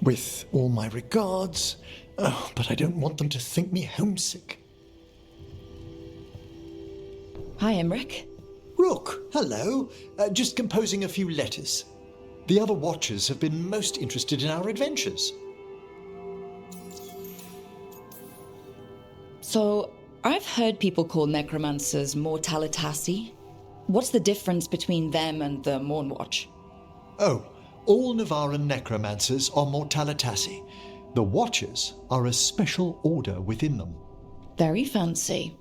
With all my regards, but I don't want them to think me homesick. Hi, Emmrich. Rook, hello. Just composing a few letters. The other Watchers have been most interested in our adventures. So, I've heard people call necromancers mortalitasi. What's the difference between them and the Mornwatch? Oh, all Navaran necromancers are mortalitasi. The Watchers are a special order within them. Very fancy.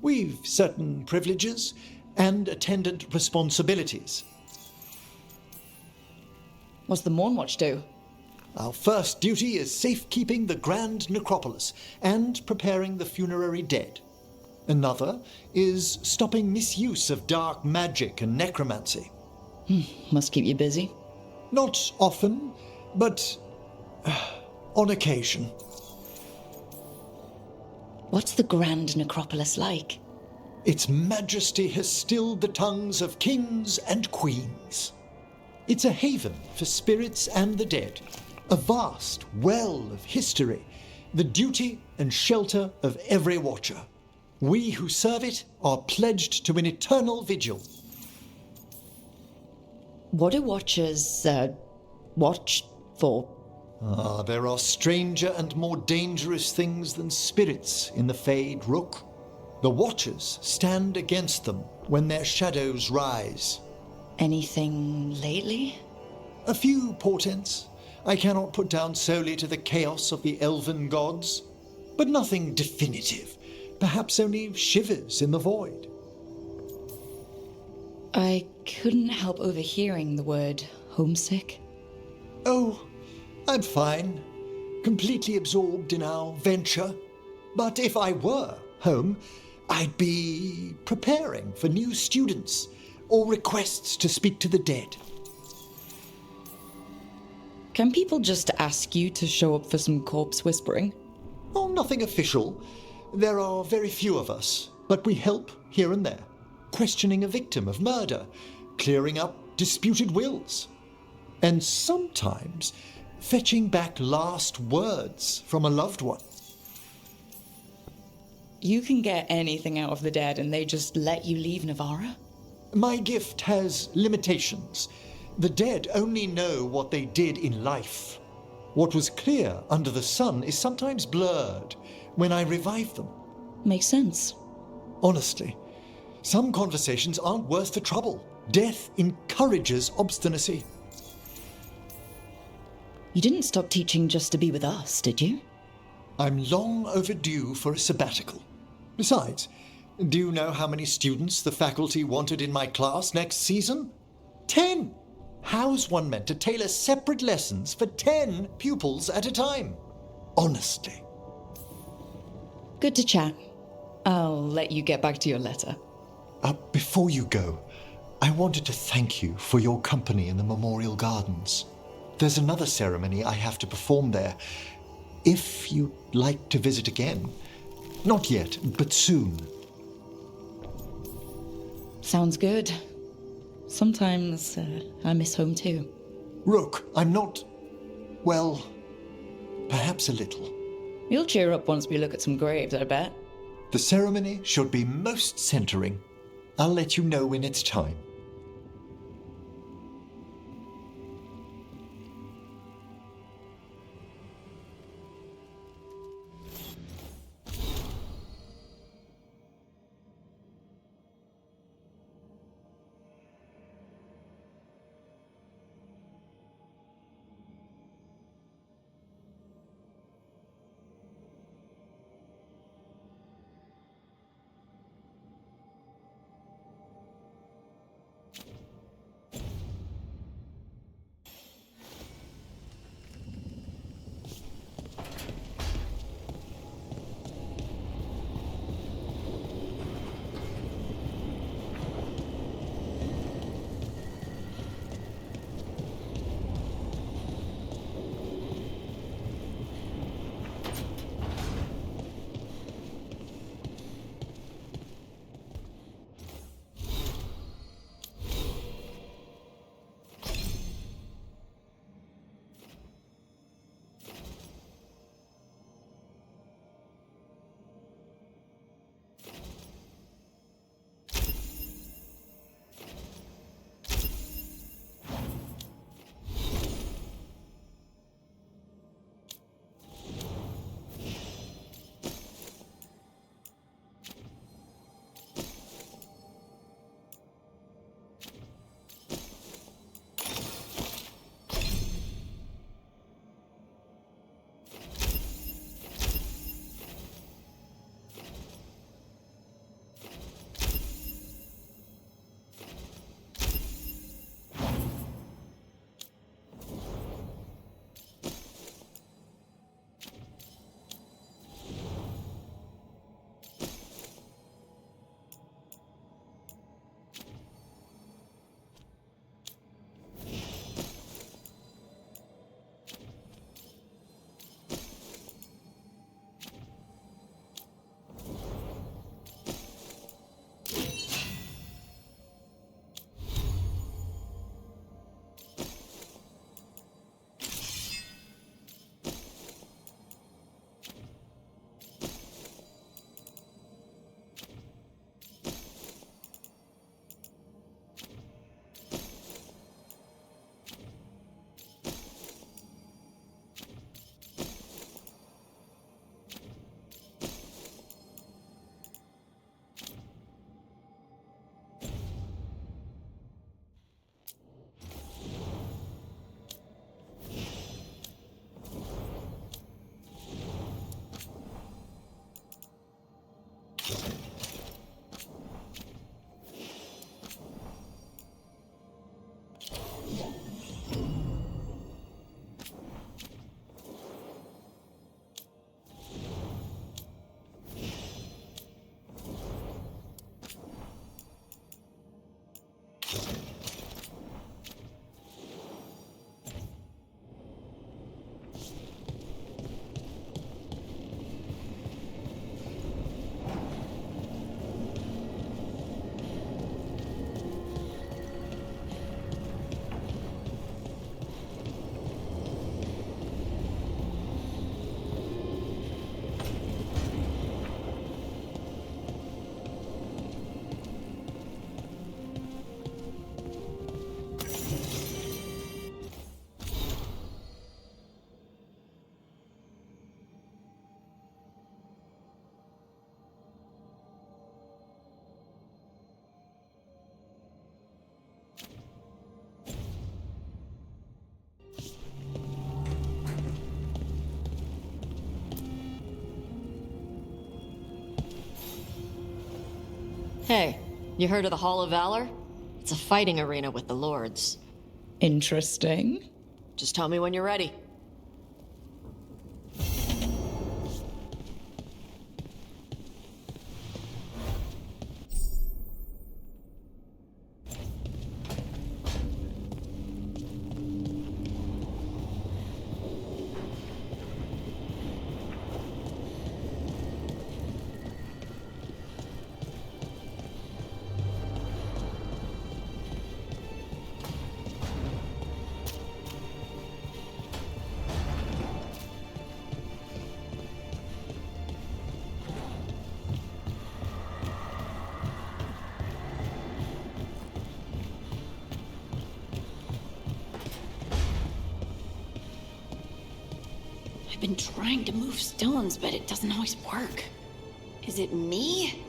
We've certain privileges and attendant responsibilities. What's the Mornwatch do? Our first duty is safekeeping the Grand Necropolis and preparing the funerary dead. Another is stopping misuse of dark magic and necromancy. Must keep you busy. Not often, but on occasion. What's the Grand Necropolis like? Its majesty has stilled the tongues of kings and queens. It's a haven for spirits and the dead, a vast well of history, the duty and shelter of every Watcher. We who serve it are pledged to an eternal vigil. What do Watchers, watch for? There are stranger and more dangerous things than spirits in the Fade, Rook. The Watchers stand against them when their shadows rise. Anything lately? A few portents I cannot put down solely to the chaos of the elven gods, but nothing definitive. Perhaps only shivers in the void. I couldn't help overhearing the word homesick. Oh, I'm fine. Completely absorbed in our venture. But if I were home, I'd be preparing for new students or requests to speak to the dead. Can people just ask you to show up for some corpse whispering? Oh, nothing official. There are very few of us, but we help here and there. Questioning a victim of murder, clearing up disputed wills, and sometimes fetching back last words from a loved one. You can get anything out of the dead and they just let you leave Navara? My gift has limitations. The dead only know what they did in life. What was clear under the sun is sometimes blurred when I revive them. Makes sense. Honestly, some conversations aren't worth the trouble. Death encourages obstinacy. You didn't stop teaching just to be with us, did you? I'm long overdue for a sabbatical. Besides, do you know how many students the faculty wanted in my class next season? 10! How's one meant to tailor separate lessons for 10 pupils at a time? Honestly. Good to chat. I'll let you get back to your letter. Before you go, I wanted to thank you for your company in the Memorial Gardens. There's another ceremony I have to perform there. If you'd like to visit again. Not yet, but soon. Sounds good. Sometimes I miss home too. Rook, I'm not... well, perhaps a little. You'll cheer up once we look at some graves, I bet. The ceremony should be most centering. I'll let you know when it's time. Hey, you heard of the Hall of Valor? It's a fighting arena with the lords. Interesting. Just tell me when you're ready. I've been trying to move stones, but it doesn't always work. Is it me?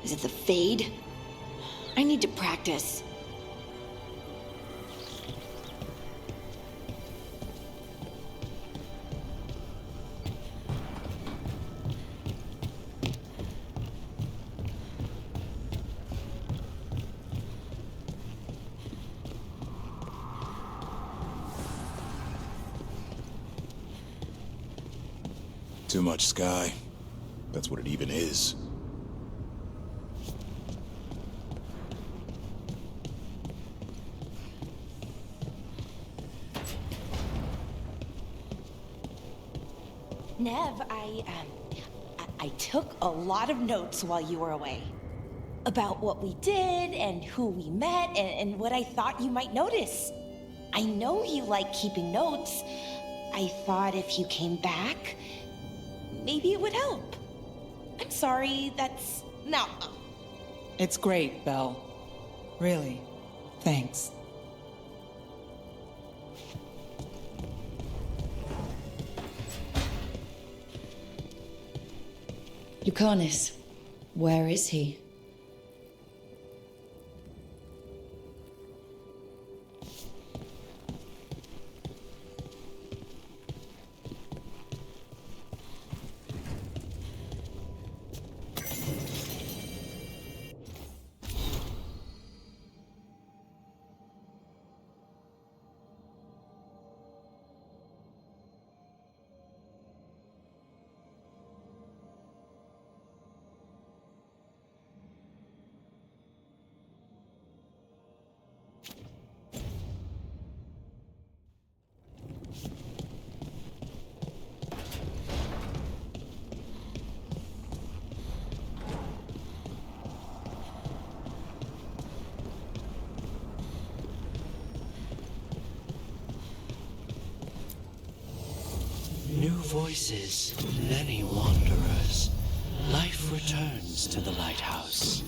Is it the Fade? I need to practice. Too much sky. That's what it even is. Neve, I took a lot of notes while you were away. About what we did, and who we met, and what I thought you might notice. I know you like keeping notes. I thought if you came back, maybe it would help. I'm sorry, that's... No. It's great, Belle. Really. Thanks. Lucanis, where is he? New voices, many wanderers. Life returns to the lighthouse.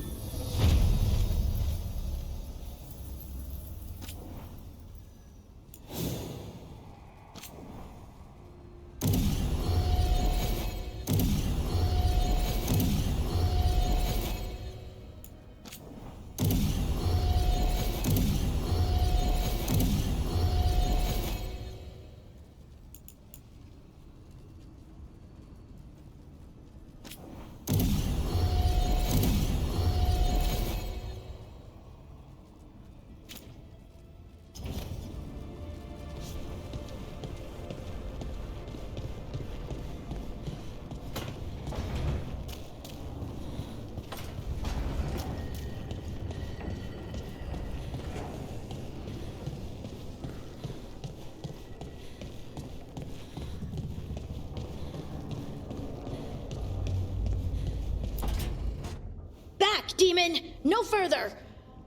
demon! No further!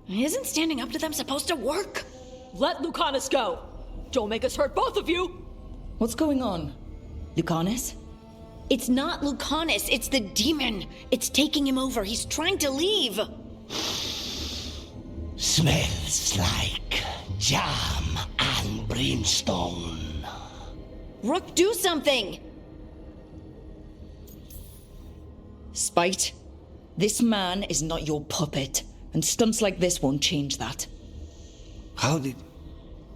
Isn't standing up to them supposed to work? Let Lucanis go! Don't make us hurt both of you! What's going on? Lucanis? It's not Lucanis, it's the demon! It's taking him over, he's trying to leave! Smells like jam and brimstone. Rook, do something! Spite, this man is not your puppet, and stunts like this won't change that. How did...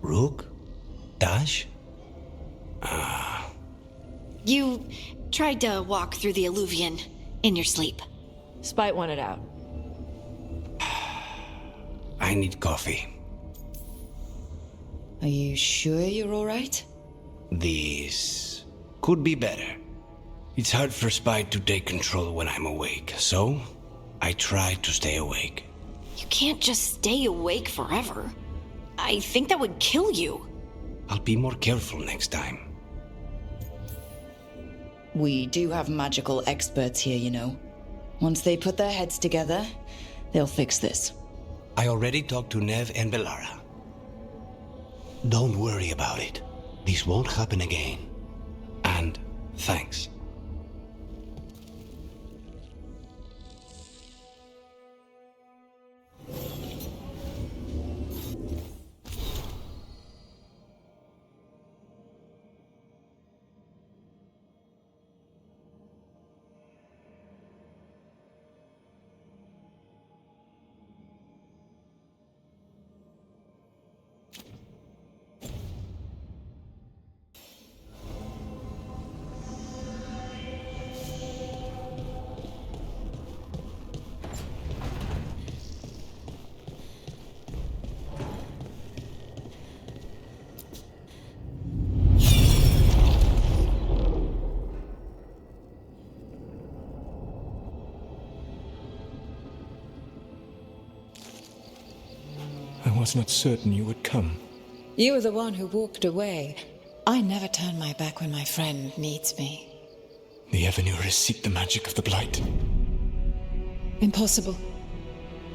Rook? Taash? You tried to walk through the Alluvion in your sleep. Spite wanted out. I need coffee. Are you sure you're alright? This could be better. It's hard for Spite to take control when I'm awake, so I try to stay awake. You can't just stay awake forever. I think that would kill you. I'll be more careful next time. We do have magical experts here, you know. Once they put their heads together, they'll fix this. I already talked to Neve and Bellara. Don't worry about it. This won't happen again. And thanks. I was not certain you would come. You were the one who walked away. I never turn my back when my friend needs me. The Evenuris seek the magic of the Blight. Impossible.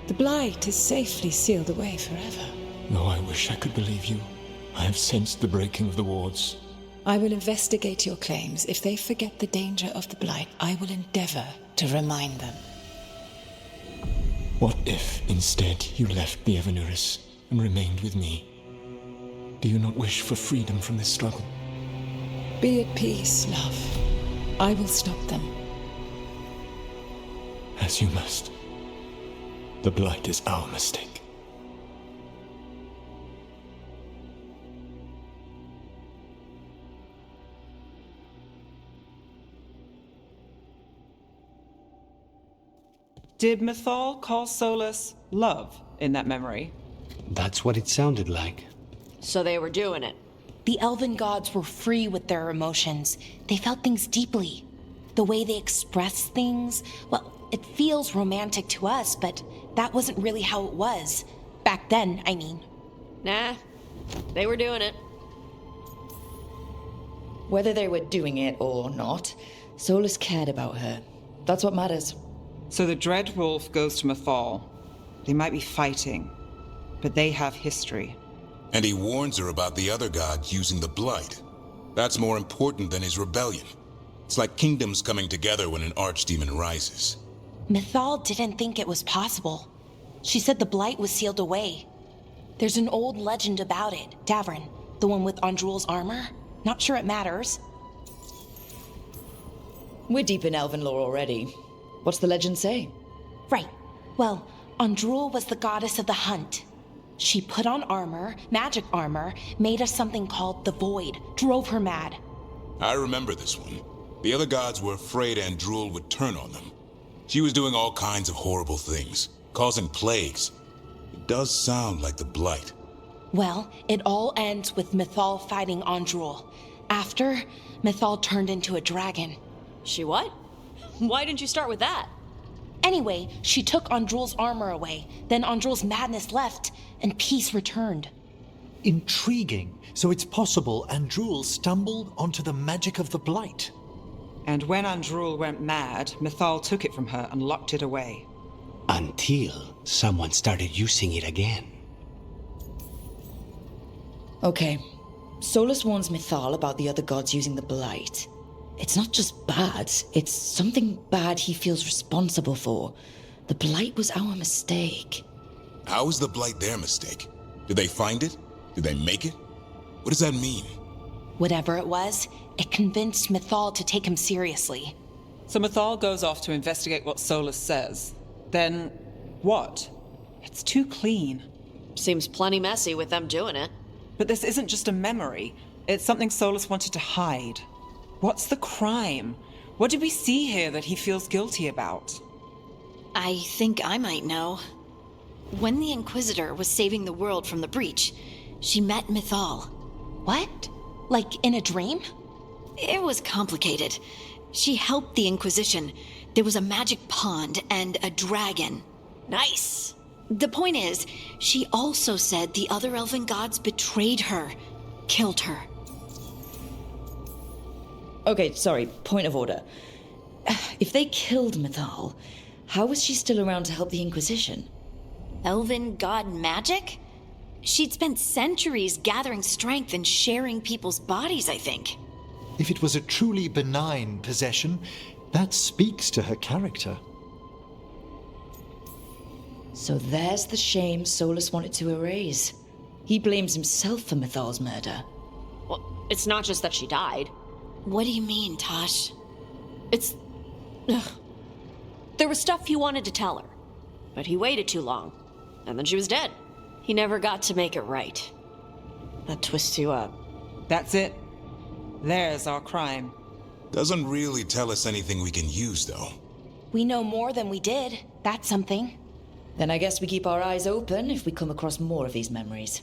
The Blight is safely sealed away forever. Though I wish I could believe you. I have sensed the breaking of the wards. I will investigate your claims. If they forget the danger of the Blight, I will endeavor to remind them. What if, instead, you left the Evenuris and remained with me? Do you not wish for freedom from this struggle? Be at peace, love. I will stop them. As you must. The Blight is our mistake. Did Mythal call Solus love in that memory? That's what it sounded like. So they were doing it. The elven gods were free with their emotions. They felt things deeply. The way they expressed things, well, it feels romantic to us, but that wasn't really how it was. Back then, I mean. Nah, they were doing it. Whether they were doing it or not, Solus cared about her. That's what matters. So the Dreadwolf goes to Mythal. They might be fighting, but they have history. And he warns her about the other gods using the Blight. That's more important than his rebellion. It's like kingdoms coming together when an archdemon rises. Mythal didn't think it was possible. She said the Blight was sealed away. There's an old legend about it. Davrin, the one with Andrul's armor. Not sure it matters. We're deep in elven lore already. What's the legend say? Right. Well, Andrul was the goddess of the hunt. She put on armor, magic armor, made us something called the Void, drove her mad. I remember this one. The other gods were afraid Andrul would turn on them. She was doing all kinds of horrible things, causing plagues. It does sound like the Blight. Well, it all ends with Mythal fighting Andrul. After, Mythal turned into a dragon. She what? Why didn't you start with that? Anyway, she took Andrul's armor away. Then Andrul's madness left, and peace returned. Intriguing. So it's possible Andrul stumbled onto the magic of the Blight. And when Andrul went mad, Mythal took it from her and locked it away. Until someone started using it again. Okay. Solus warns Mythal about the other gods using the Blight. It's not just bad, it's something bad he feels responsible for. The Blight was our mistake. How is the Blight their mistake? Did they find it? Did they make it? What does that mean? Whatever it was, it convinced Mythal to take him seriously. So Mythal goes off to investigate what Solus says. Then, what? It's too clean. Seems plenty messy with them doing it. But this isn't just a memory. It's something Solus wanted to hide. What's the crime? What did we see here that he feels guilty about? I think I might know. When the Inquisitor was saving the world from the breach, she met Mythal. What? Like in a dream? It was complicated. She helped the Inquisition. There was a magic pond and a dragon. Nice! The point is, she also said the other elven gods betrayed her, killed her. Okay, sorry, point of order. If they killed Mythal, how was she still around to help the Inquisition? Elven god magic? She'd spent centuries gathering strength and sharing people's bodies, I think. If it was a truly benign possession, that speaks to her character. So there's the shame Solus wanted to erase. He blames himself for Mythal's murder. Well, it's not just that she died. What do you mean, Taash? It's... Ugh. There was stuff he wanted to tell her, but he waited too long, and then she was dead. He never got to make it right. That twists you up. That's it. There's our crime. Doesn't really tell us anything we can use, though. We know more than we did. That's something. Then I guess we keep our eyes open if we come across more of these memories.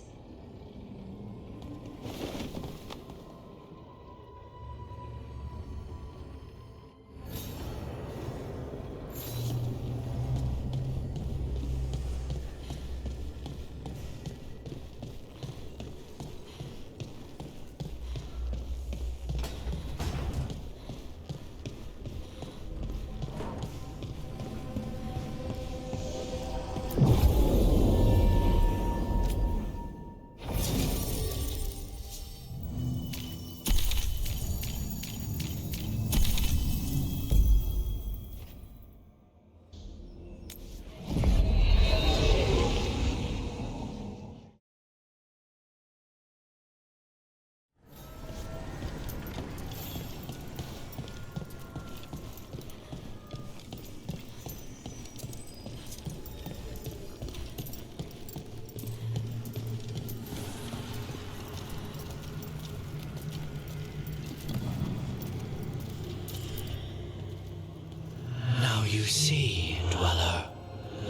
You see, Dweller,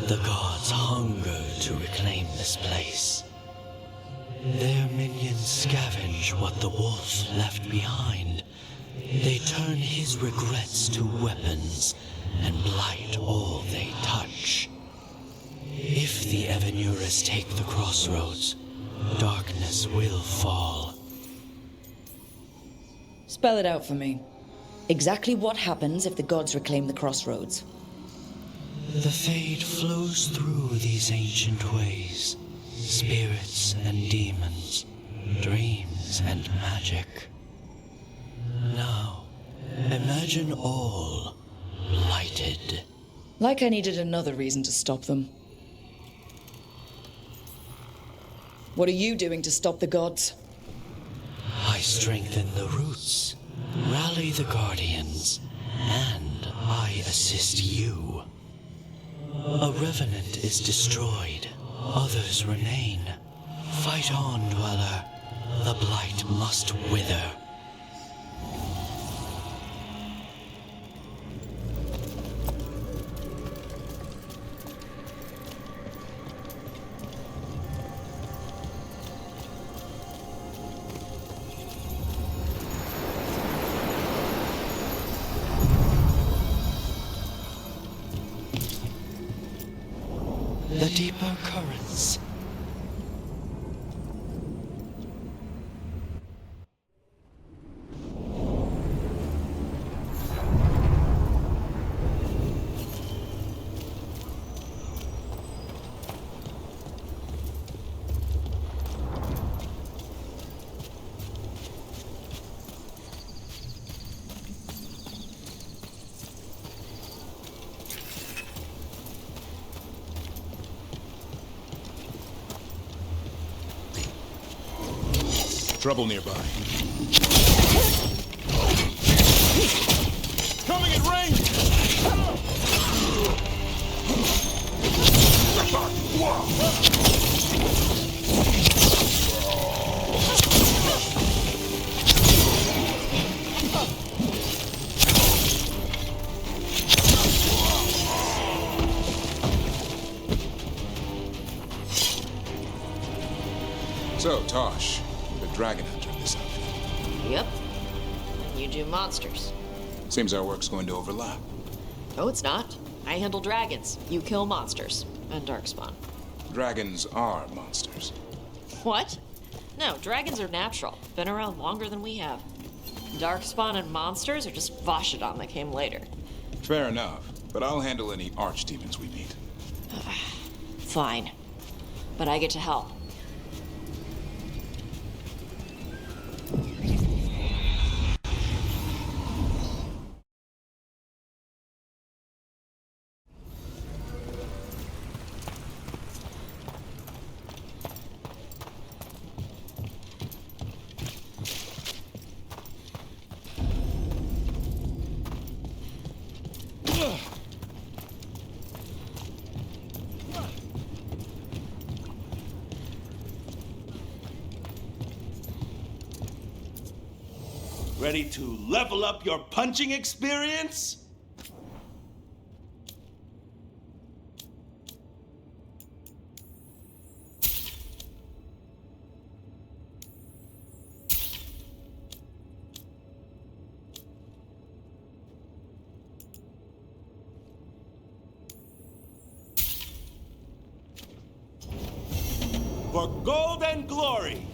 the gods hunger to reclaim this place. Their minions scavenge what the wolf left behind. They turn his regrets to weapons and blight all they touch. If the Evanuras take the Crossroads, darkness will fall. Spell it out for me. Exactly what happens if the gods reclaim the Crossroads? The Fade flows through these ancient ways. Spirits and demons, dreams and magic. Now, imagine all blighted. Like I needed another reason to stop them. What are you doing to stop the gods? I strengthen the roots, rally the guardians, and I assist you. A revenant is destroyed, others remain. Fight on, Dweller. The blight must wither. The deeper currents. Trouble nearby. Coming at range! So, Taash, the dragon hunter in this outfit. Yep. And you do monsters. Seems our work's going to overlap. No, it's not. I handle dragons. You kill monsters. And darkspawn. Dragons are monsters. What? No, dragons are natural. Been around longer than we have. Darkspawn and monsters are just Vashidon that came later. Fair enough, but I'll handle any archdemons we meet. Fine. But I get to help. Ready to level up your punching experience? For gold and glory!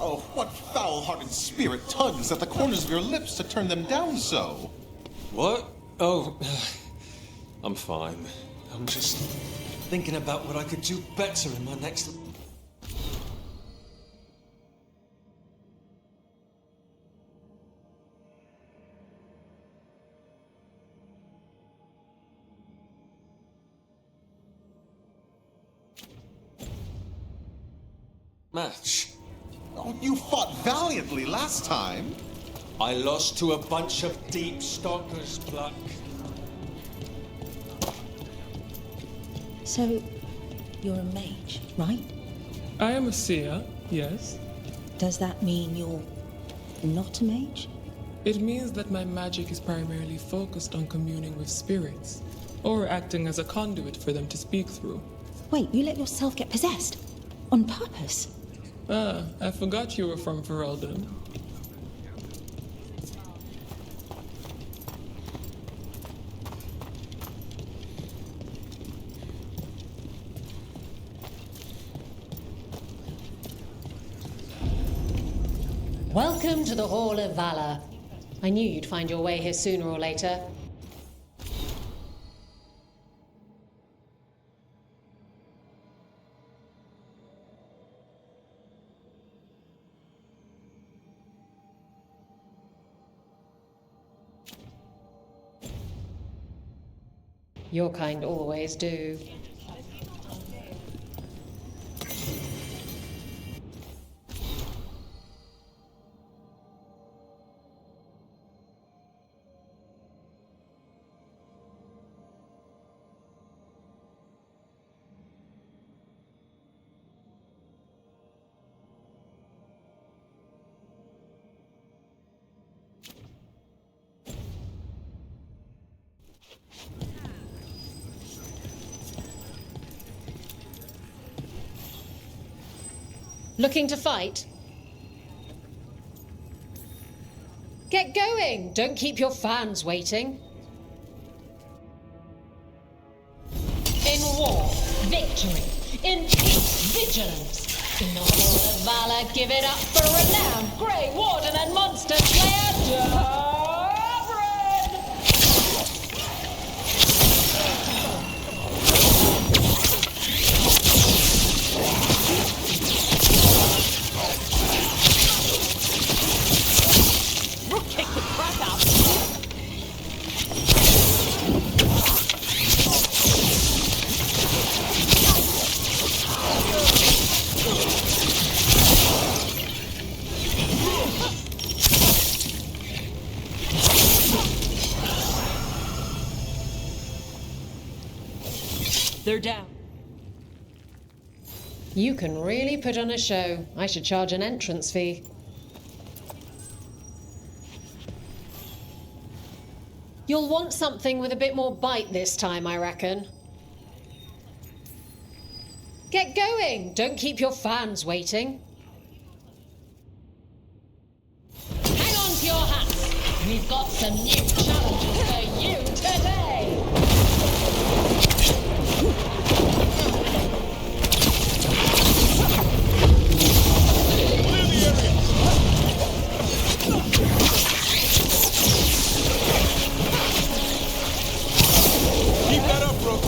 Oh, what foul-hearted spirit tugs at the corners of your lips to turn them down so? What? Oh, I'm fine. I'm just thinking about what I could do better in my next... match. Oh, you fought valiantly last time. I lost to a bunch of deep stalkers, Pluck. So, you're a mage, right? I am a seer, yes. Does that mean you're not a mage? It means that my magic is primarily focused on communing with spirits, or acting as a conduit for them to speak through. Wait, you let yourself get possessed? On purpose? Ah, I forgot you were from Ferelden. Welcome to the Hall of Valor. I knew you'd find your way here sooner or later. Your kind always do. Looking to fight? Get going! Don't keep your fans waiting. In war, victory. In peace, vigilance. In the Hall of Valor, give it up for renowned Grey Warden and Monster Slayer Davrin! They're down. You can really put on a show. I should charge an entrance fee. You'll want something with a bit more bite this time, I reckon. Get going! Don't keep your fans waiting. Hang on to your hats! We've got some new challenges for you today! Keep that up, bro.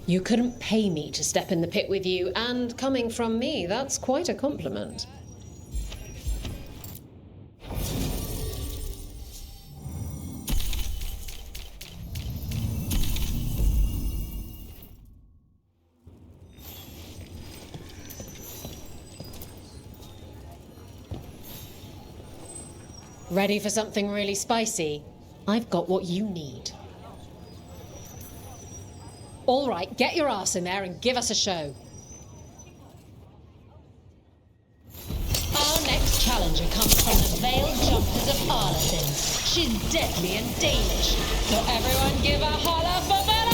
You couldn't pay me to step in the pit with you, and coming from me, that's quite a compliment. Ready for something really spicy? I've got what you need. All right, get your ass in there and give us a show. Our next challenger comes from the Veiled Jumpers of Arleson. She's deadly and Danish, so everyone give a holler for Bellara!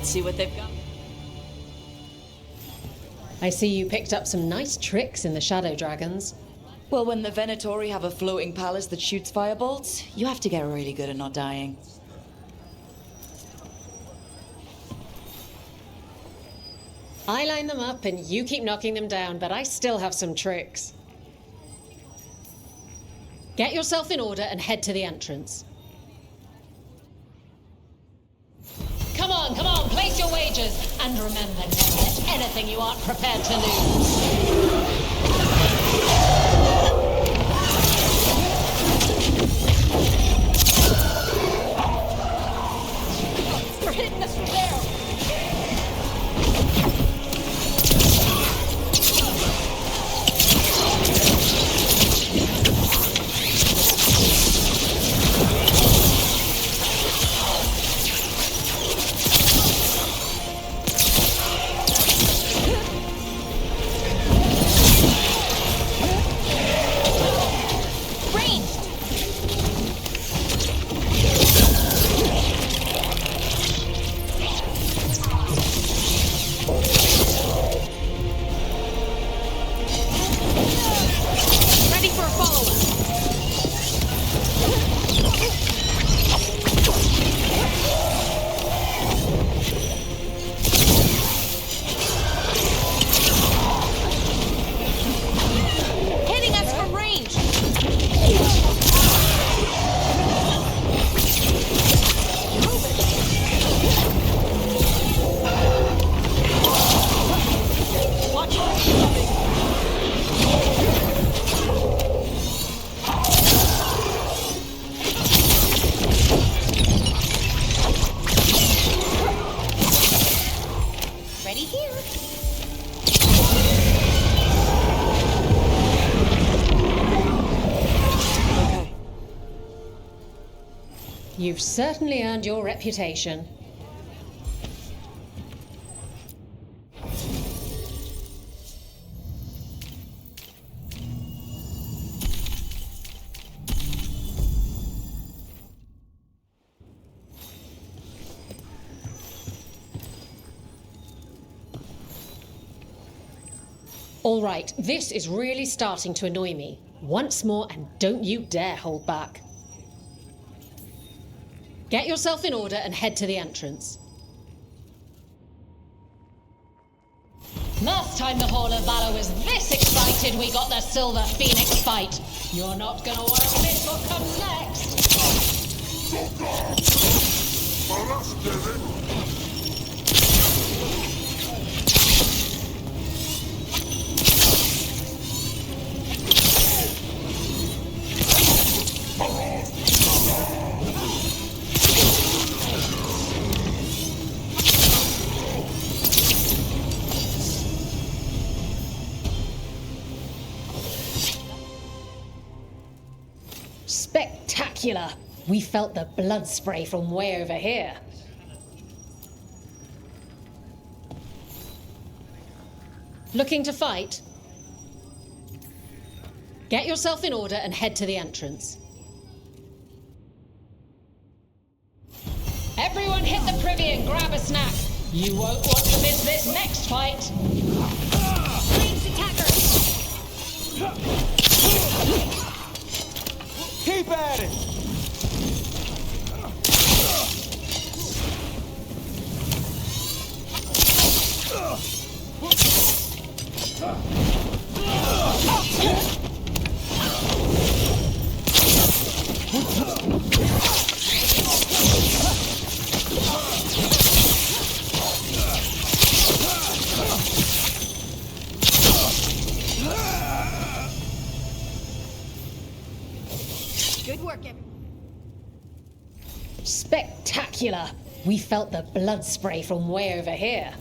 Let's see what they've got. I see you picked up some nice tricks in the Shadow Dragons. Well, when the Venatori have a floating palace that shoots firebolts, you have to get really good at not dying. I line them up and you keep knocking them down, but I still have some tricks. Get yourself in order and head to the entrance. Come on, place your wagers. And remember, never let anything you aren't prepared to lose. You're hitting us from there! You've certainly earned your reputation. All right, this is really starting to annoy me. Once more, and don't you dare hold back. Get yourself in order and head to the entrance. Last time the Hall of Valor was this excited, we got the Silver Phoenix fight. You're not gonna want to miss what comes Spectacular! We felt the blood spray from way over here. Looking to fight? Get yourself in order and head to the entrance. Everyone hit the privy and grab a snack. You won't want to miss this next fight. Ranged attacker! Keep at it! Good work, Spectacular! We felt the blood spray from way over here.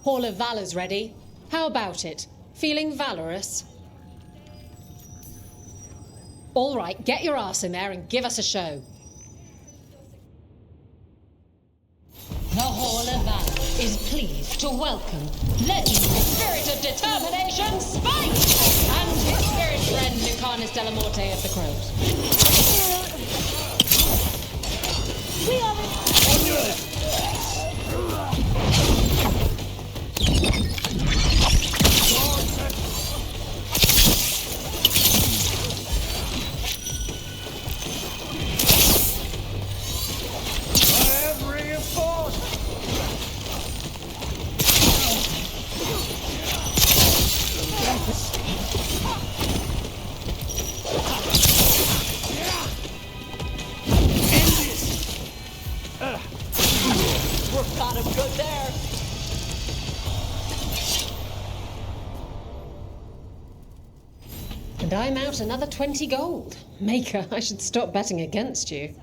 Hall of Valor's ready. How about it? Feeling valorous? All right, get your ass in there and give us a show. The Hall of Valor is pleased to welcome legendary spirit of determination, Spike, and his spirit friend Lucanis de la Morte of the Crows. We are And I'm out another 20 gold. Maker, I should stop betting against you.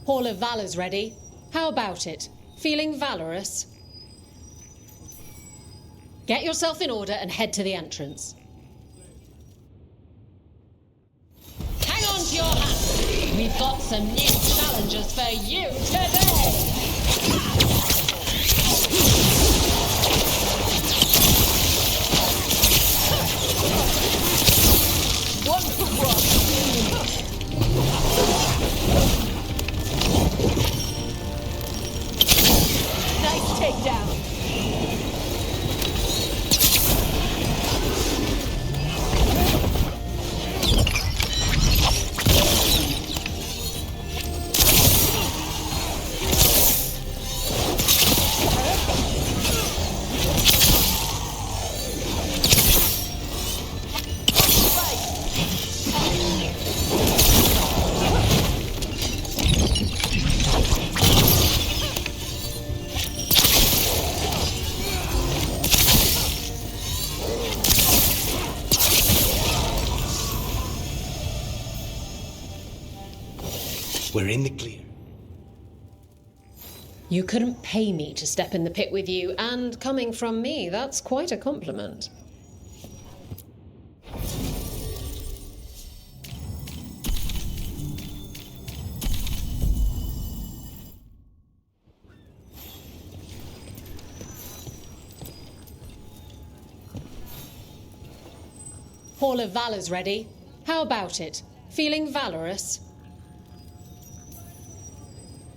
Hall of Valor's ready. How about it? Feeling valorous? Get yourself in order and head to the entrance. Hang on to your hat. We've got some new challenges for you today. one for one. Nice takedown. We're in the clear. You couldn't pay me to step in the pit with you, and coming from me, that's quite a compliment. Hall of Valor's ready. How about it? Feeling valorous?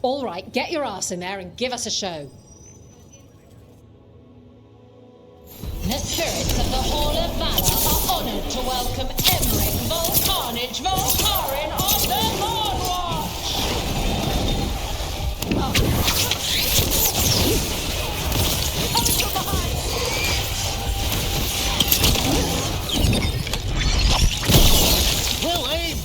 All right, get your ass in there and give us a show. The spirits of the Hall of Valor are honored to welcome Emmrich, Volcarnage, Volcarin of the Thornwatch! Coming from behind. Well aimed!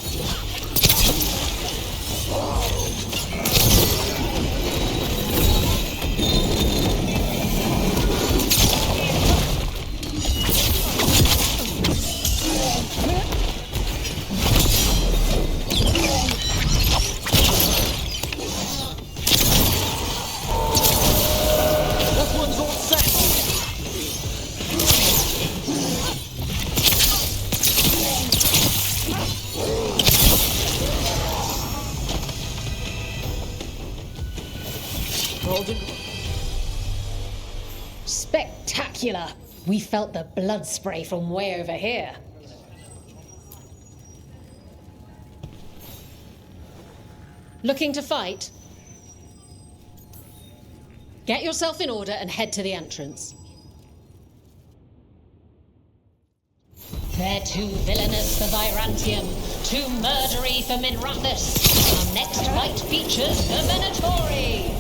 Spectacular! We felt the blood spray from way over here. Looking to fight? Get yourself in order and head to the entrance. They're too villainous for Virantium, too murdery for Minrathus. Our next fight features the Venatori.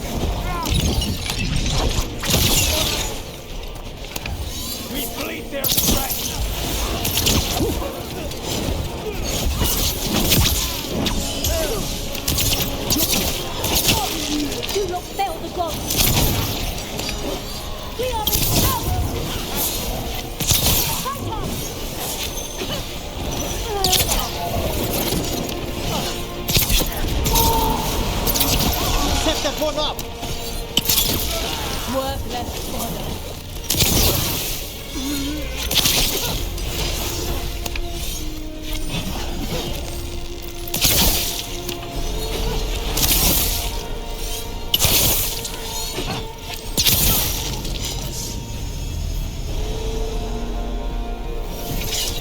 We bleed their strength. Do not fail the gods. We are in power. Fight on. Set that one up! Worthless fodder.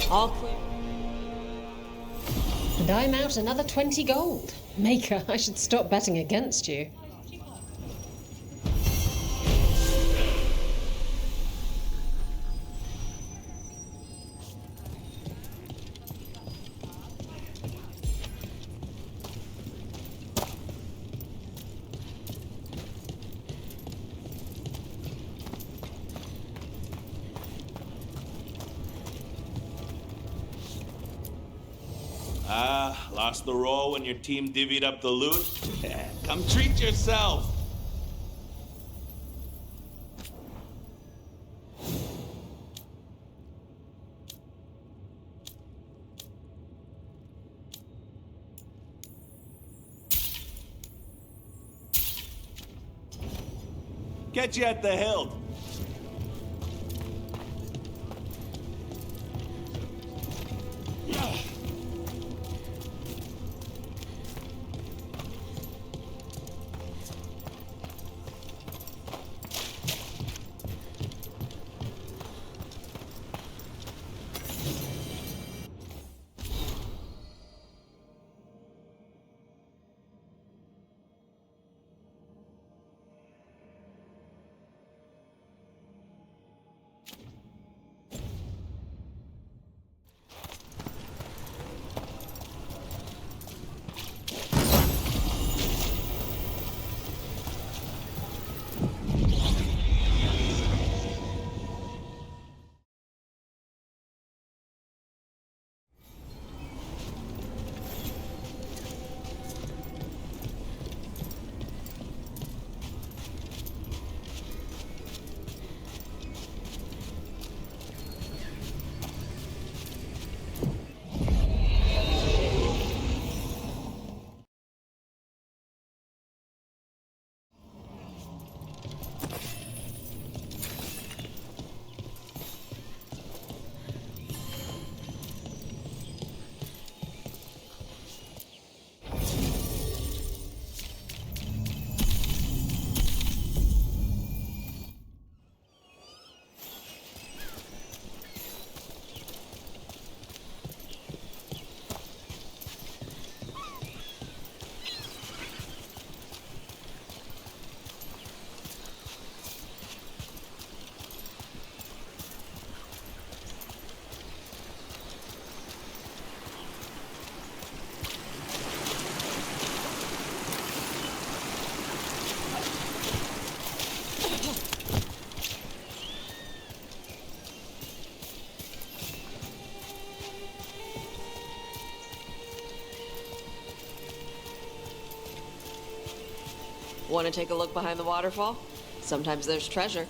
All clear. And I'm out another 20 gold. Maker, I should stop betting against you. Lost the roll when your team divvied up the loot? Come treat yourself! Get you at the hilt. Want to take a look behind the waterfall? Sometimes there's treasure.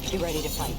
You ready to fight?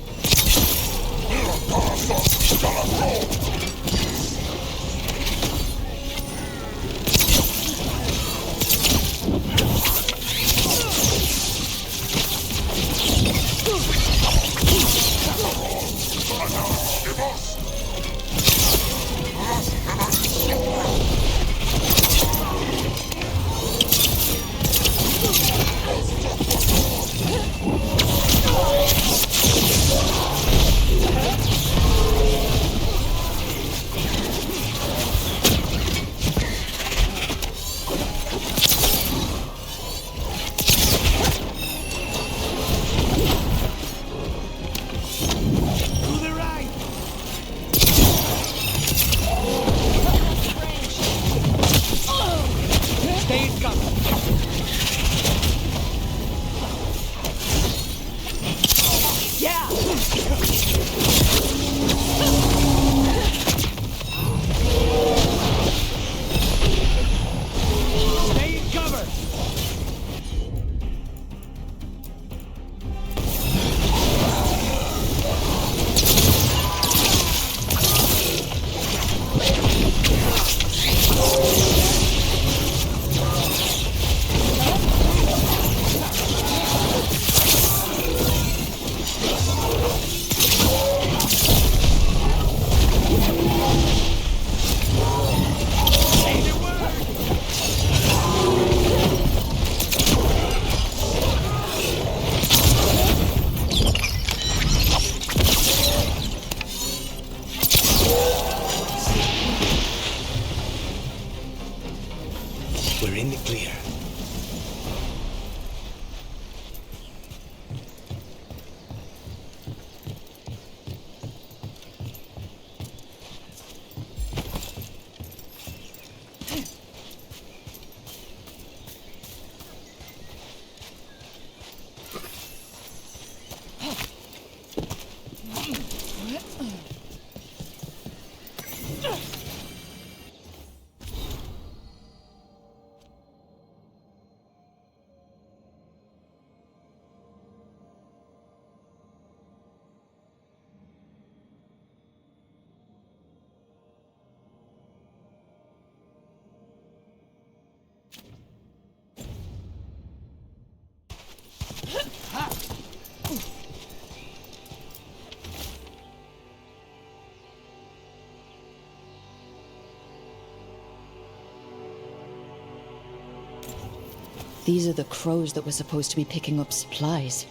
these are the crows that were supposed to be picking up supplies.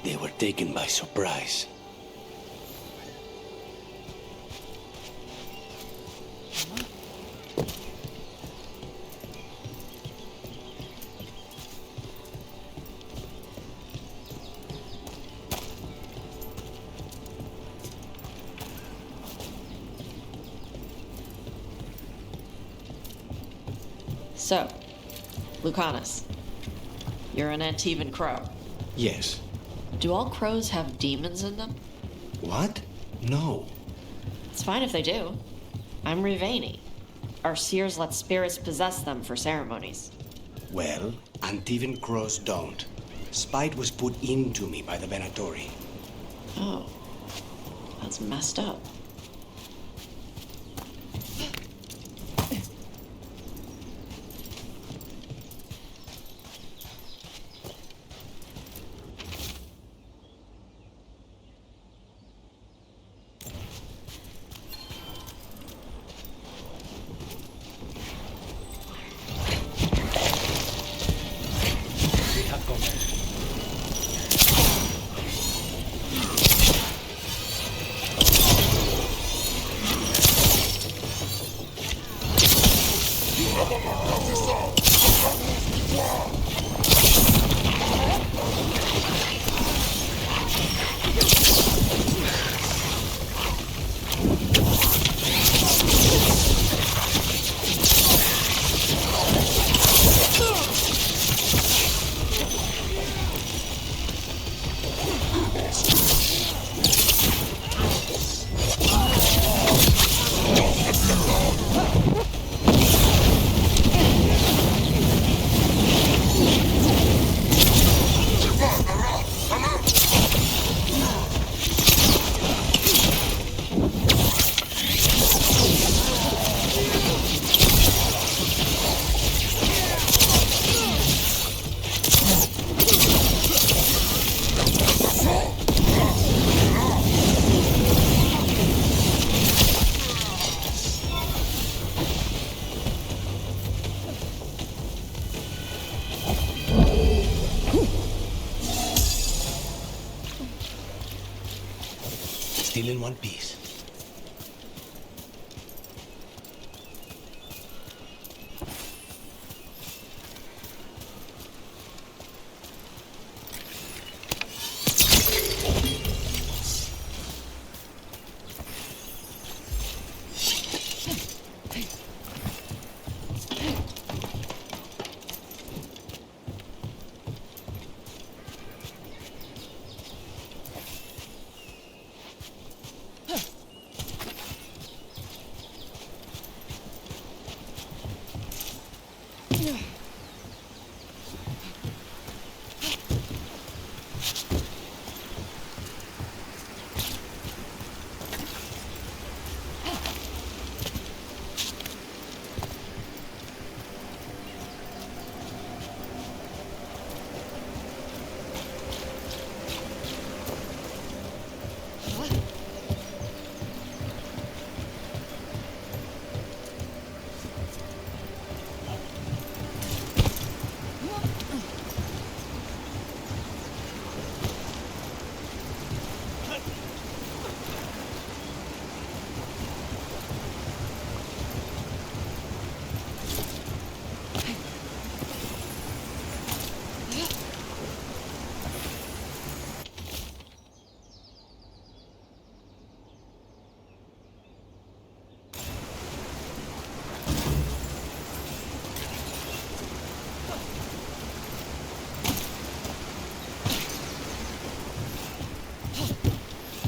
They were taken by surprise. So, Lucanis, you're an Antivan crow. Yes. Do all crows have demons in them? What? No. It's fine if they do. I'm Rivain. Our seers let spirits possess them for ceremonies. Well, Antivan crows don't. Spite was put into me by the Venatori. Oh, that's messed up. Still in one piece.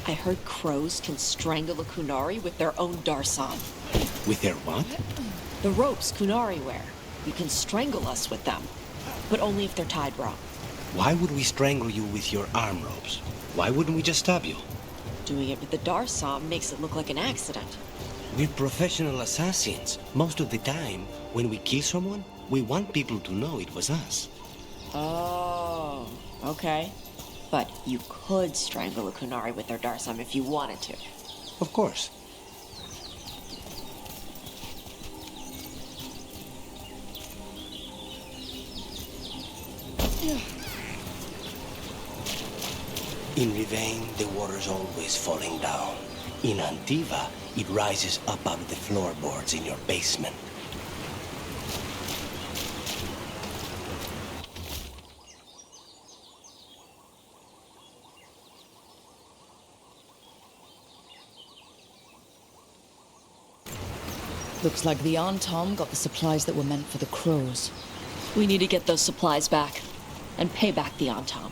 I heard crows can strangle a Kunari with their own Darsam. With their what? The ropes Kunari wear. You can strangle us with them, but only if they're tied wrong. Why would we strangle you with your arm ropes? Why wouldn't we just stab you? Doing it with the Darsam makes it look like an accident. We're professional assassins. Most of the time, when we kill someone, we want people to know it was us. Oh, okay. But you could strangle a Kunari with their Darsam if you wanted to. Of course. In Rivain, the water's always falling down. In Antiva, it rises up out of the floorboards in your basement. Looks like the Antom got the supplies that were meant for the crows. We need to get those supplies back and pay back the Antom.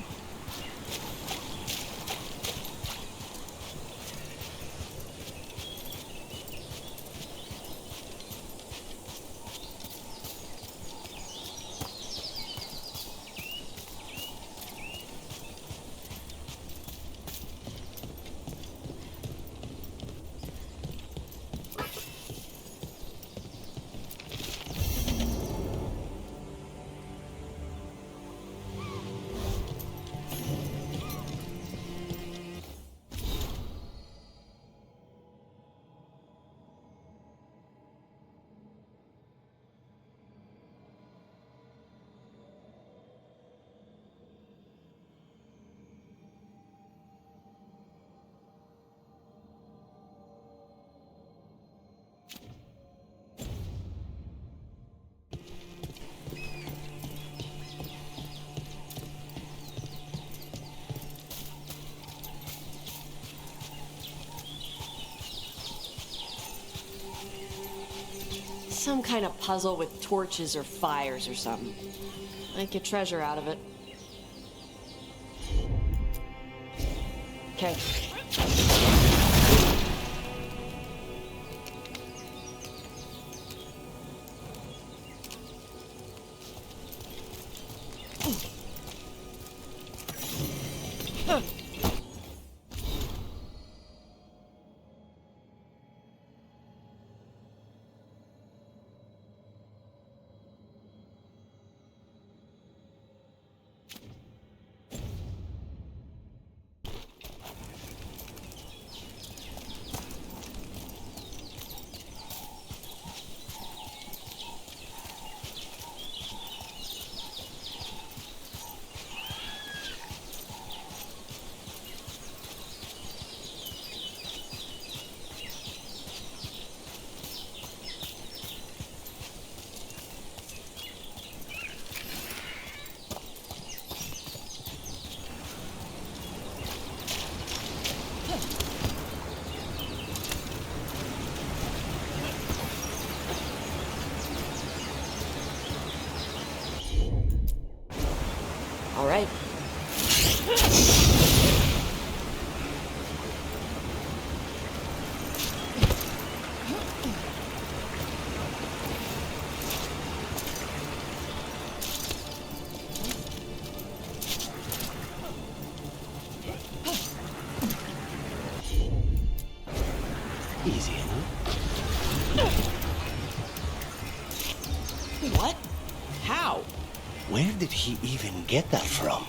Some kind of puzzle with torches or fires or something. Might get treasure out of it. Okay. All right. Easy enough. What? How? Where did he even get that from?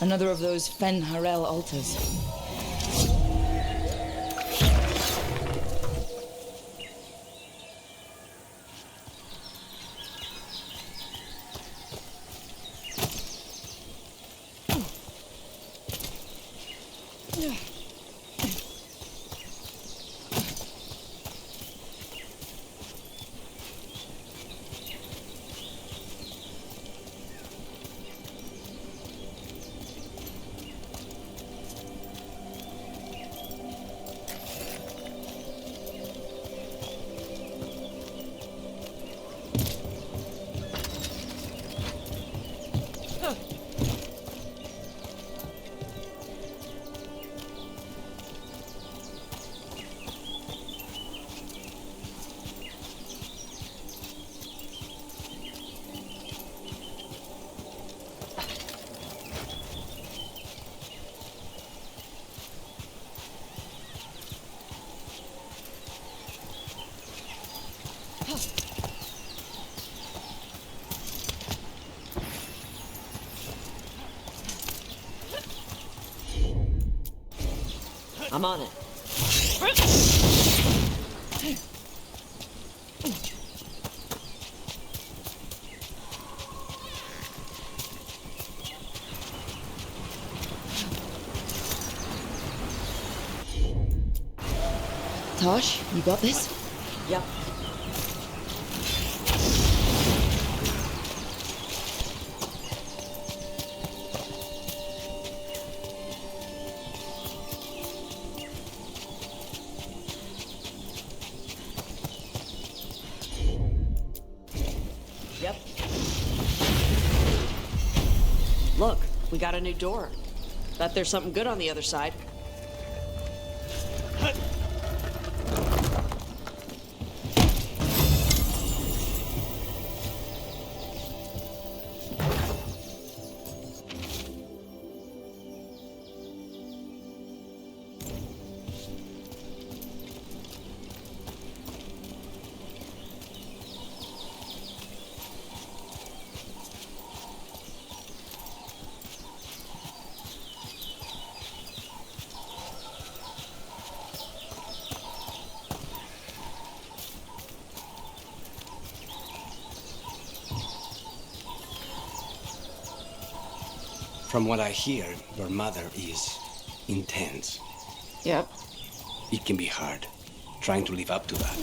Another of those Fen Harel altars. I'm on it. Taash, you got this? Yep. Yep. Look, we got a new door. Bet there's something good on the other side. From what I hear, your mother is intense. Yep. It can be hard, trying to live up to that.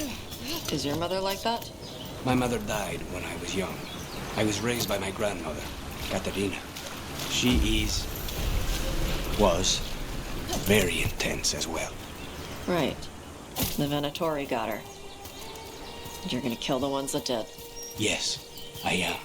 Is your mother like that? My mother died when I was young. I was raised by my grandmother, Katarina. She was very intense as well. Right. The Venatori got her. And you're gonna kill the ones that did. Yes, I am.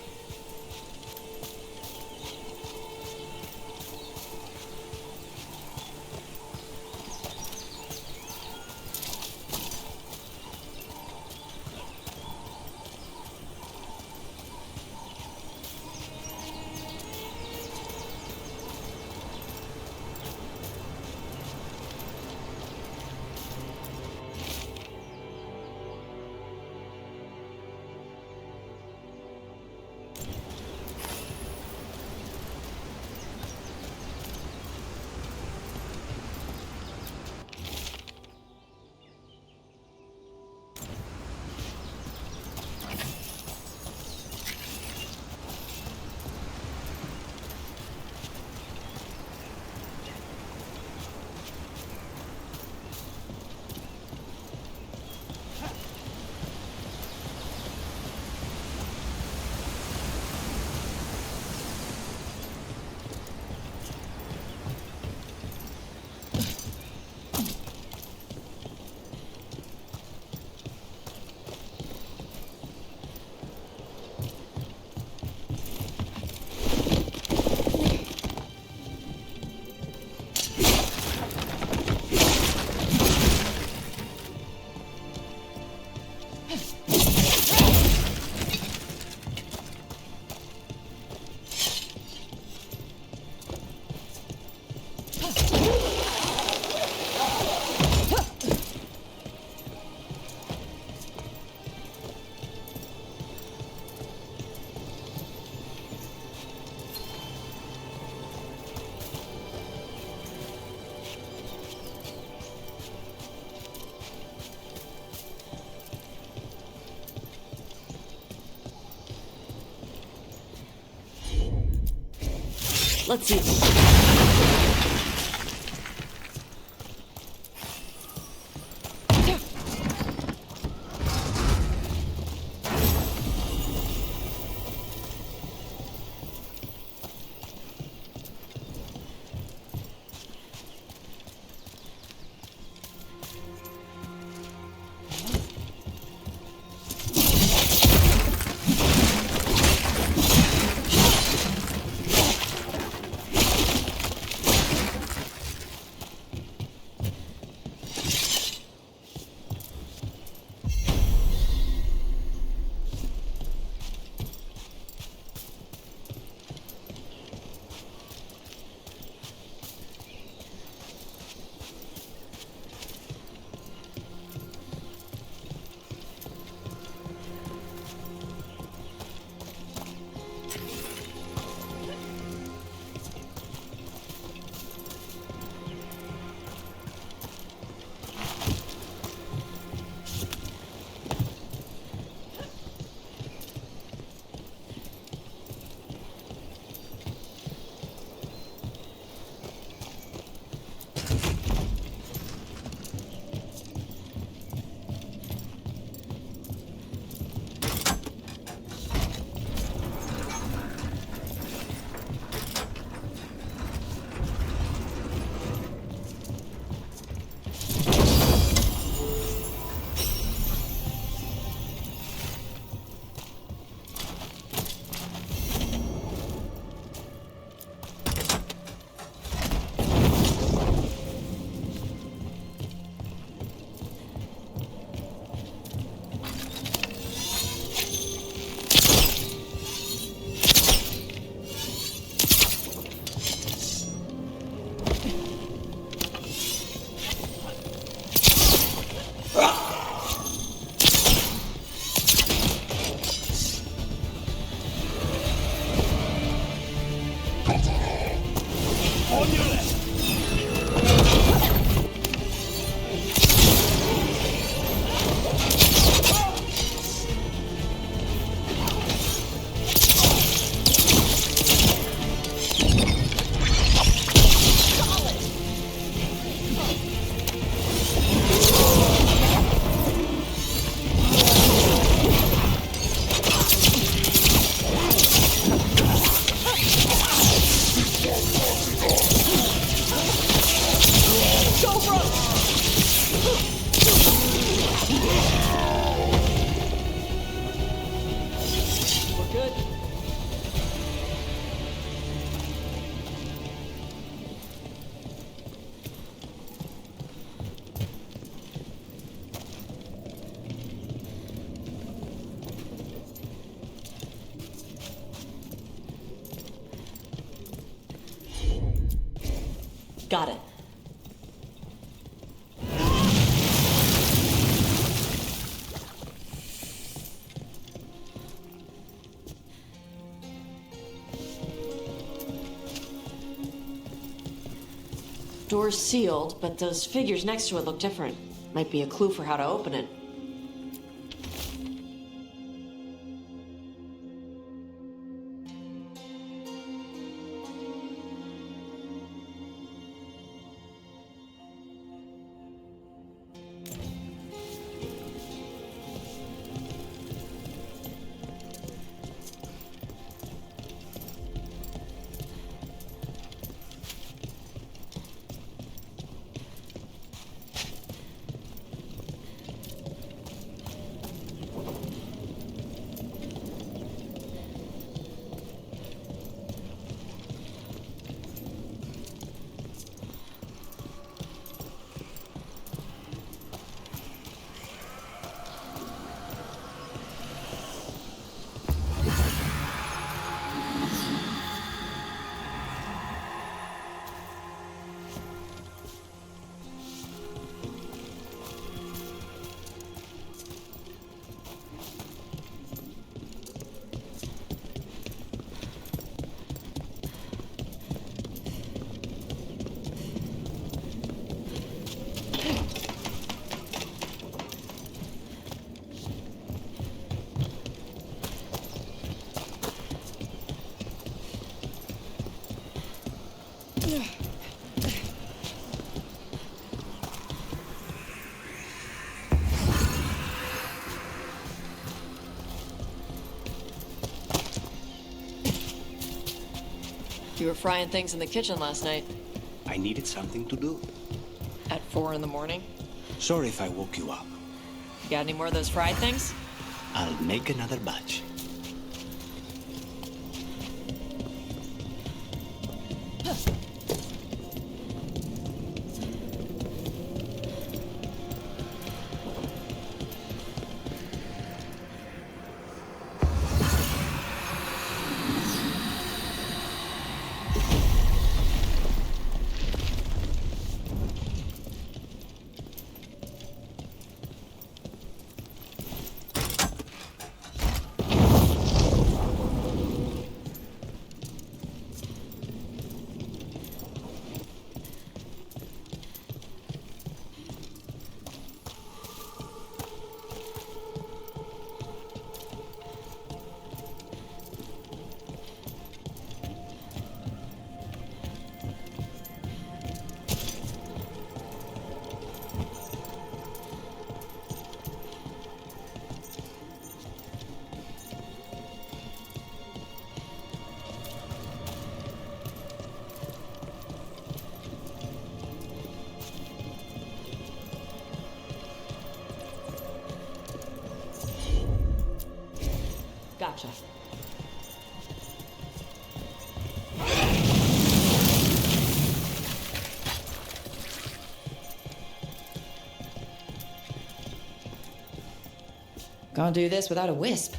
Let's see. Got it. Door's sealed, but those figures next to it look different. Might be a clue for how to open it. You were frying things in the kitchen last night. I needed something to do. At 4 in the morning? Sorry if I woke you up. You got any more of those fried things? I'll make another batch. Gotcha. Can't do this without a wisp.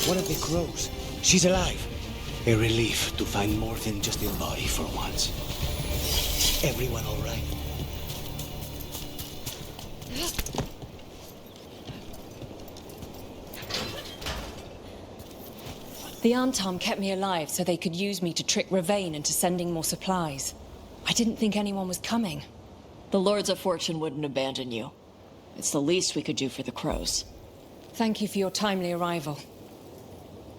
One of the crows. She's alive. A relief to find more than just a body for once. Everyone all right? The Arntom kept me alive so they could use me to trick Rivain into sending more supplies. I didn't think anyone was coming. The Lords of Fortune wouldn't abandon you. It's the least we could do for the crows. Thank you for your timely arrival.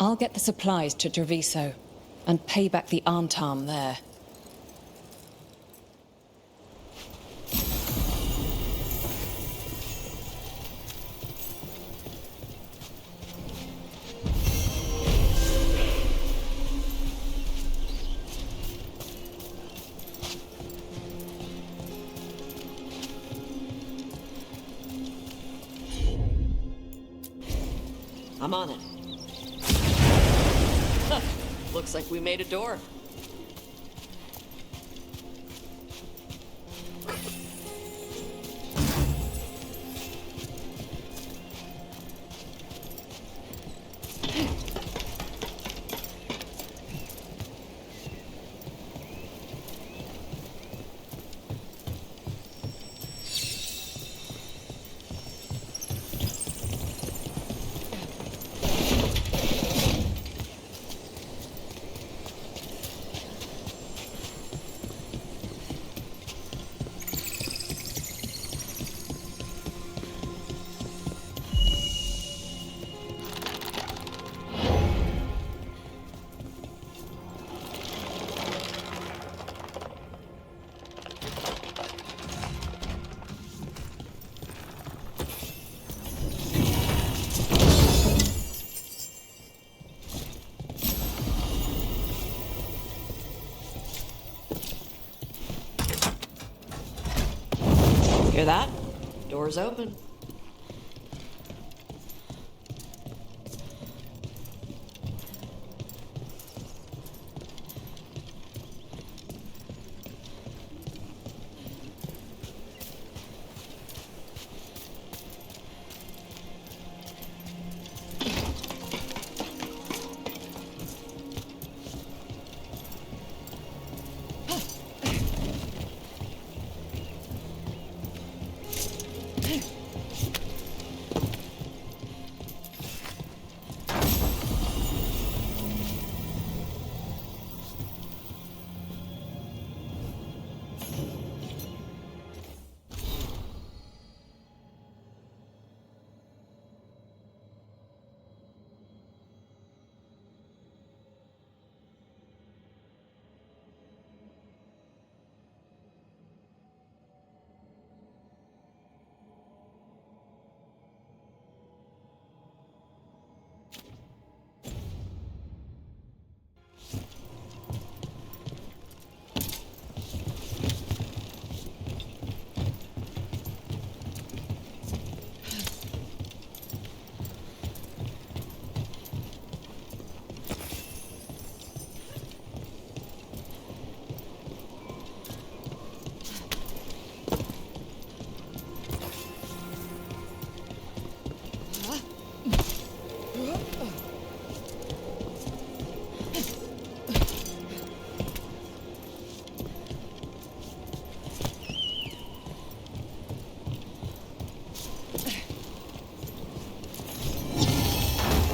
I'll get the supplies to Treviso and pay back the Arntom there. I'm on it. Looks like we made a door. that? Door's open.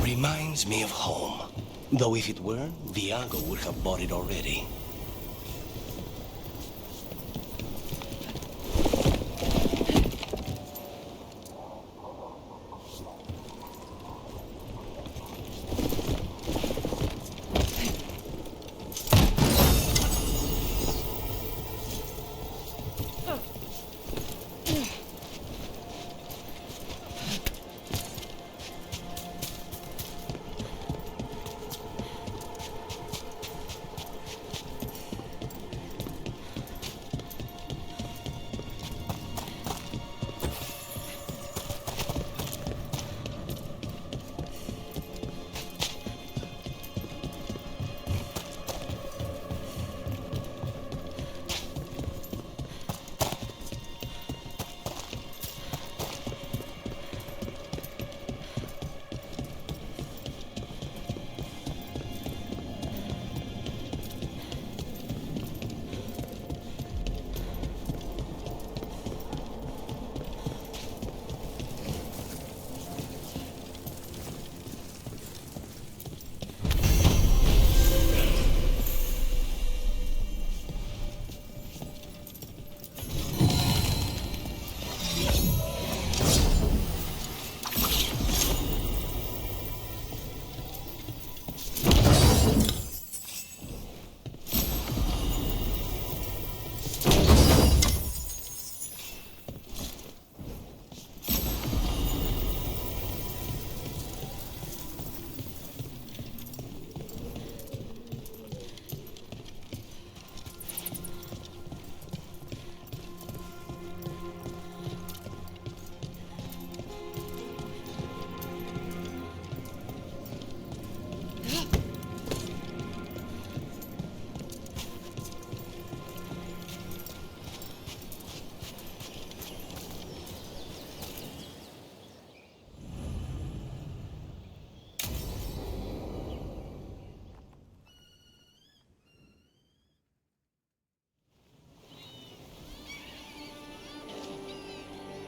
Reminds me of home. Though if it were, Viago would have bought it already.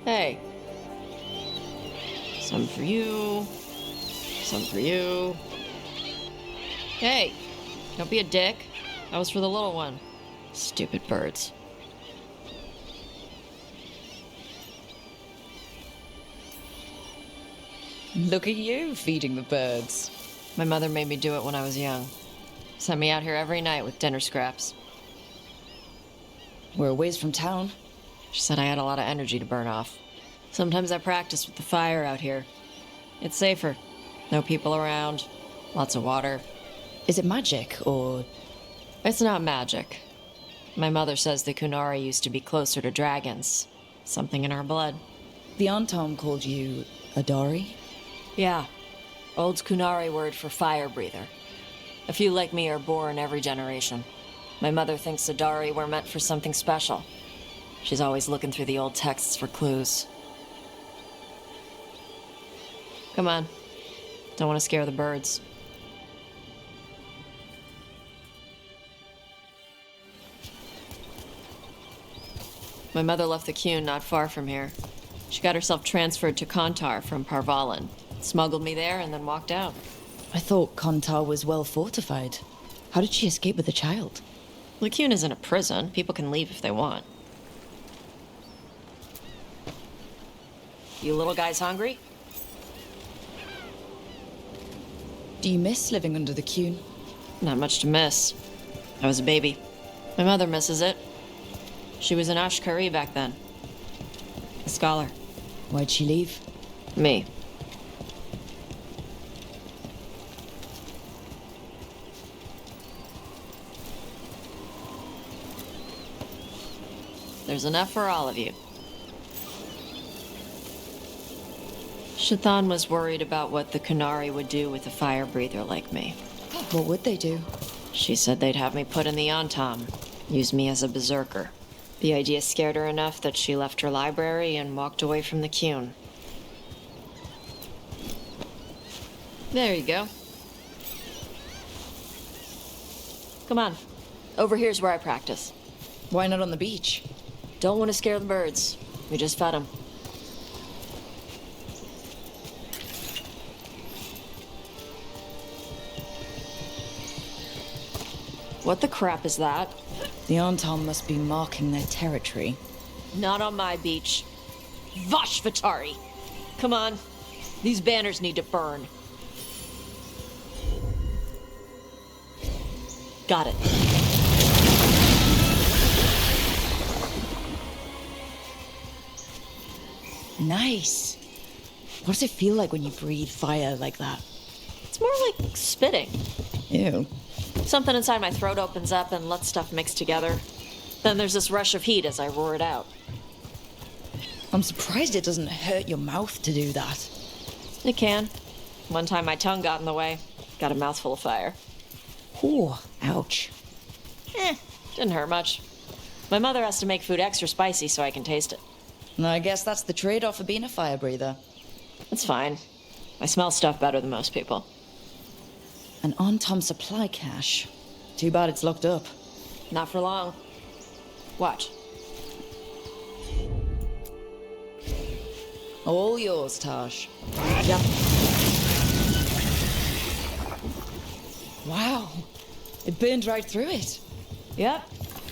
Hey. Some for you. Some for you. Hey, don't be a dick. That was for the little one. Stupid birds. Look at you feeding the birds. My mother made me do it when I was young. Sent me out here every night with dinner scraps. We're a ways from town. She said I had a lot of energy to burn off. Sometimes I practice with the fire out here. It's safer. No people around. Lots of water. Is it magic, or...? It's not magic. My mother says the Kunari used to be closer to dragons. Something in our blood. The Antom called you Adari? Yeah. Old Kunari word for fire breather. A few like me are born every generation. My mother thinks Adari were meant for something special. She's always looking through the old texts for clues. Come on. Don't want to scare the birds. My mother left the Qun not far from here. She got herself transferred to Kontar from Parvalan. Smuggled me there and then walked out. I thought Kontar was well fortified. How did she escape with a child? The Qun isn't a prison. People can leave if they want. You little guys hungry? Do you miss living under the Qun? Not much to miss. I was a baby. My mother misses it. She was an Ashkari back then. A scholar. Why'd she leave? Me. There's enough for all of you. Shathan was worried about what the Kunari would do with a fire breather like me. What would they do? She said they'd have me put in the Antom, use me as a berserker. The idea scared her enough that she left her library and walked away from the Qun. There you go. Come on. Over here's where I practice. Why not on the beach? Don't want to scare the birds. We just fed them. What the crap is that? The Antom must be marking their territory. Not on my beach. Vashvatari! Come on. These banners need to burn. Got it. Nice. What does it feel like when you breathe fire like that? It's more like spitting. Ew. Something inside my throat opens up and lets stuff mix together. Then there's this rush of heat as I roar it out. I'm surprised it doesn't hurt your mouth to do that. It can. One time my tongue got in the way. Got a mouthful of fire. Ooh, ouch. Didn't hurt much. My mother has to make food extra spicy so I can taste it. I guess that's the trade-off for being a fire breather. It's fine. I smell stuff better than most people. An Antom supply cache. Too bad it's locked up. Not for long. Watch. All yours, Taash. Yep. Wow. It burned right through it. Yep.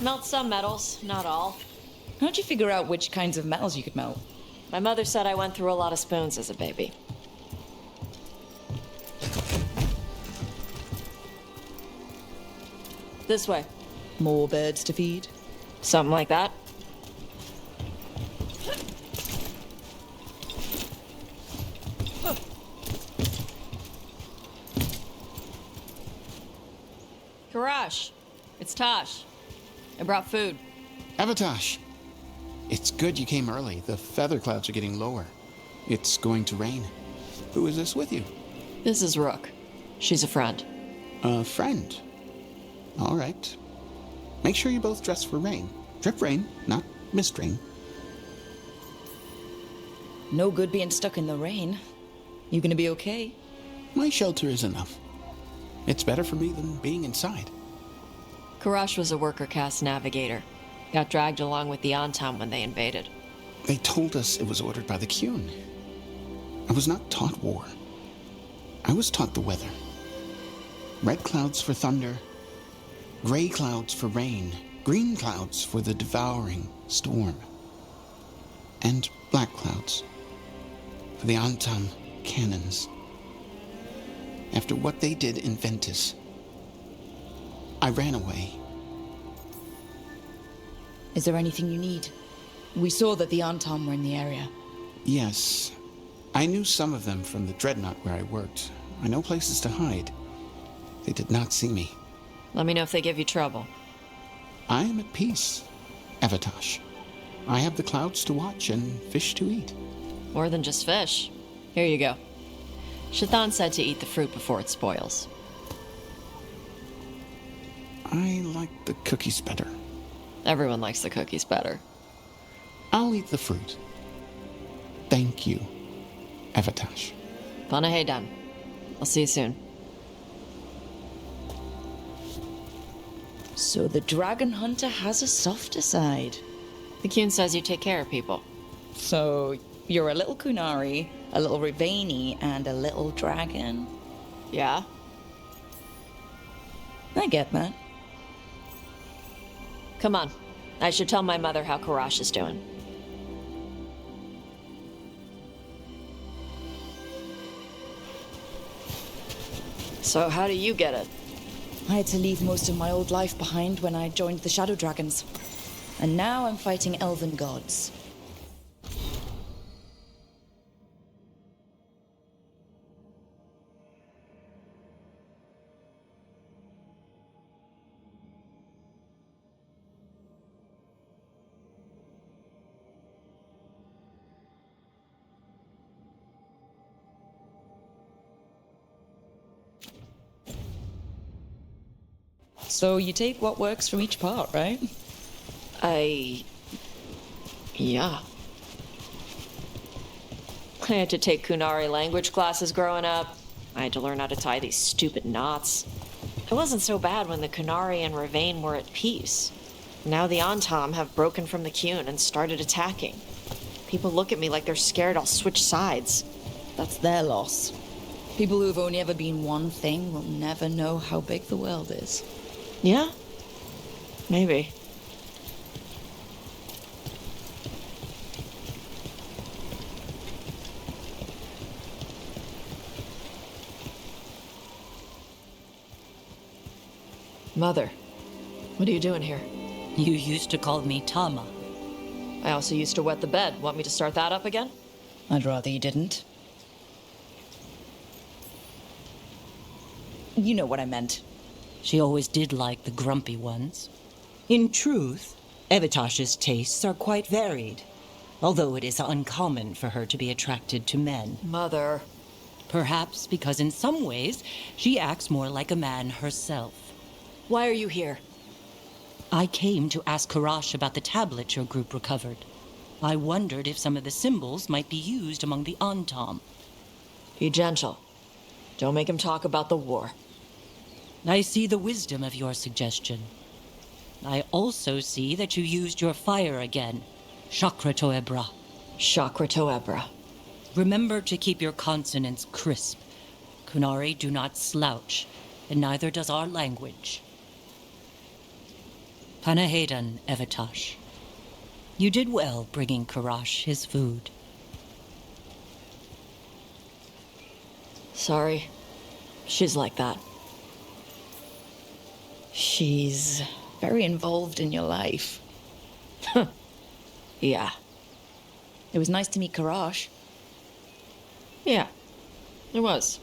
Melt some metals, not all. How'd you figure out which kinds of metals you could melt? My mother said I went through a lot of spoons as a baby. This way. More birds to feed? Something like that. Karash, it's Taash. I brought food. Avatash, it's good you came early. The feather clouds are getting lower. It's going to rain. Who is this with you? This is Rook. She's a friend. A friend? All right. Make sure you both dress for rain. Drip rain, not mist rain. No good being stuck in the rain. You gonna be okay? My shelter is enough. It's better for me than being inside. Karash was a worker caste navigator. Got dragged along with the Antom when they invaded. They told us it was ordered by the Qun. I was not taught war. I was taught the weather. Red clouds for thunder, gray clouds for rain, green clouds for the devouring storm, and black clouds for the Antom cannons. After what they did in Ventus, I ran away. Is there anything you need? We saw that the Antom were in the area. Yes. I knew some of them from the Dreadnought where I worked. I know places to hide. They did not see me. Let me know if they give you trouble. I am at peace, Avatash. I have the clouds to watch and fish to eat. More than just fish. Here you go. Shathan said to eat the fruit before it spoils. I like the cookies better. Everyone likes the cookies better. I'll eat the fruit. Thank you, Evatash. Panaheydan. I'll see you soon. So the dragon hunter has a softer side. The Qun says you take care of people. So you're a little Kunari, a little Rivain, and a little dragon? Yeah. I get that. Come on. I should tell my mother how Karash is doing. So how do you get it? I had to leave most of my old life behind when I joined the Shadow Dragons. And now I'm fighting elven gods. So you take what works from each part, right? Yeah. I had to take Kunari language classes growing up. I had to learn how to tie these stupid knots. It wasn't so bad when the Kunari and Rivain were at peace. Now the Antam have broken from the Qun and started attacking. People look at me like they're scared I'll switch sides. That's their loss. People who've only ever been one thing will never know how big the world is. Yeah? Maybe. Mother, what are you doing here? You used to call me Tama. I also used to wet the bed. Want me to start that up again? I'd rather you didn't. You know what I meant. She always did like the grumpy ones. In truth, Evitash's tastes are quite varied, although it is uncommon for her to be attracted to men. Mother. Perhaps because in some ways, she acts more like a man herself. Why are you here? I came to ask Karash about the tablet your group recovered. I wondered if some of the symbols might be used among the Antam. Be gentle. Don't make him talk about the war. I see the wisdom of your suggestion. I also see that you used your fire again. Chakra Toebra. Chakra Toebra. Remember to keep your consonants crisp. Kunari do not slouch, and neither does our language. Panaheydan, Evatash. You did well bringing Karash his food. Sorry. She's like that. She's very involved in your life. Yeah. It was nice to meet Karash. Yeah, it was.